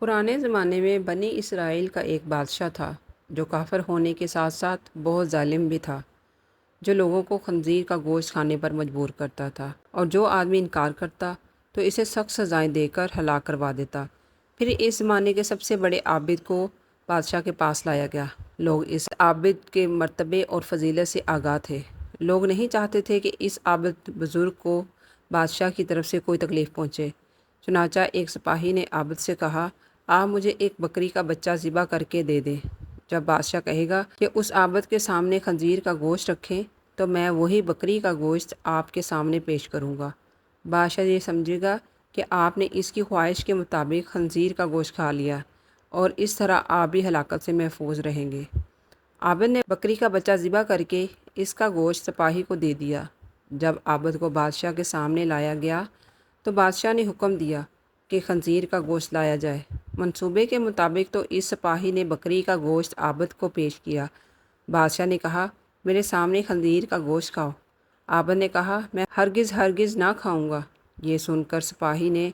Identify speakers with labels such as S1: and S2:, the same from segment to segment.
S1: پرانے زمانے میں بنی اسرائیل کا ایک بادشاہ تھا جو کافر ہونے کے ساتھ ساتھ بہت ظالم بھی تھا، جو لوگوں کو خنزیر کا گوشت کھانے پر مجبور کرتا تھا، اور جو آدمی انکار کرتا تو اسے سخت سزائیں دے کر ہلاک کروا دیتا۔ پھر اس زمانے کے سب سے بڑے عابد کو بادشاہ کے پاس لایا گیا۔ لوگ اس عابد کے مرتبے اور فضیلت سے آگاہ تھے۔ لوگ نہیں چاہتے تھے کہ اس عابد بزرگ کو بادشاہ کی طرف سے کوئی تکلیف پہنچے۔ چنانچہ ایک سپاہی نے عابد سے کہا، آپ مجھے ایک بکری کا بچہ ذبح کر کے دے دیں۔ جب بادشاہ کہے گا کہ اس عابد کے سامنے خنزیر کا گوشت رکھیں تو میں وہی بکری کا گوشت آپ کے سامنے پیش کروں گا۔ بادشاہ یہ سمجھے گا کہ آپ نے اس کی خواہش کے مطابق خنزیر کا گوشت کھا لیا، اور اس طرح آپ بھی ہلاکت سے محفوظ رہیں گے۔ عابد نے بکری کا بچہ ذبح کر کے اس کا گوشت سپاہی کو دے دیا۔ جب عابد کو بادشاہ کے سامنے لایا گیا تو بادشاہ نے حکم دیا کہ خنزیر کا گوشت لایا جائے۔ منصوبے کے مطابق تو اس سپاہی نے بکری کا گوشت عابد کو پیش کیا۔ بادشاہ نے کہا، میرے سامنے خنزیر کا گوشت کھاؤ۔ عابد نے کہا، میں ہرگز نہ کھاؤں گا۔ یہ سن کر سپاہی نے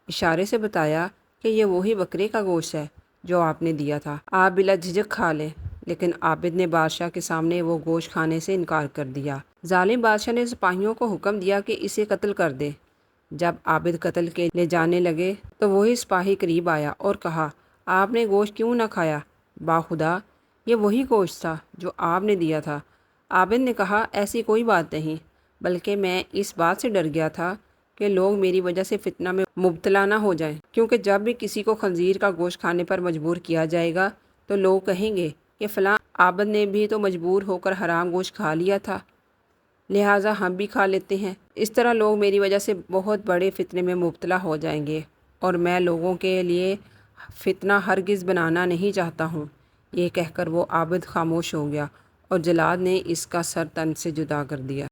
S1: اشارے سے بتایا کہ یہ وہی بکرے کا گوشت ہے جو آپ نے دیا تھا، آپ بلا جھجک کھا لیں۔ لیکن عابد نے بادشاہ کے سامنے وہ گوشت کھانے سے انکار کر دیا۔ ظالم بادشاہ نے سپاہیوں کو حکم دیا کہ اسے قتل کر دیں۔ جب عابد قتل کے لے جانے لگے تو وہی سپاہی قریب آیا اور کہا، آپ نے گوشت کیوں نہ کھایا؟ باخدا یہ وہی گوشت تھا جو آپ نے دیا تھا۔ عابد نے کہا، ایسی کوئی بات نہیں، بلکہ میں اس بات سے ڈر گیا تھا کہ لوگ میری وجہ سے فتنہ میں مبتلا نہ ہو جائیں، کیونکہ جب بھی کسی کو خنزیر کا گوشت کھانے پر مجبور کیا جائے گا تو لوگ کہیں گے کہ فلاں عابد نے بھی تو مجبور ہو کر حرام گوشت کھا لیا تھا، لہٰذا ہم بھی کھا لیتے ہیں۔ اس طرح لوگ میری وجہ سے بہت بڑے فتنے میں مبتلا ہو جائیں گے، اور میں لوگوں کے لیے فتنہ ہرگز بنانا نہیں چاہتا ہوں۔ یہ کہہ کر وہ عابد خاموش ہو گیا اور جلاد نے اس کا سر تن سے جدا کر دیا۔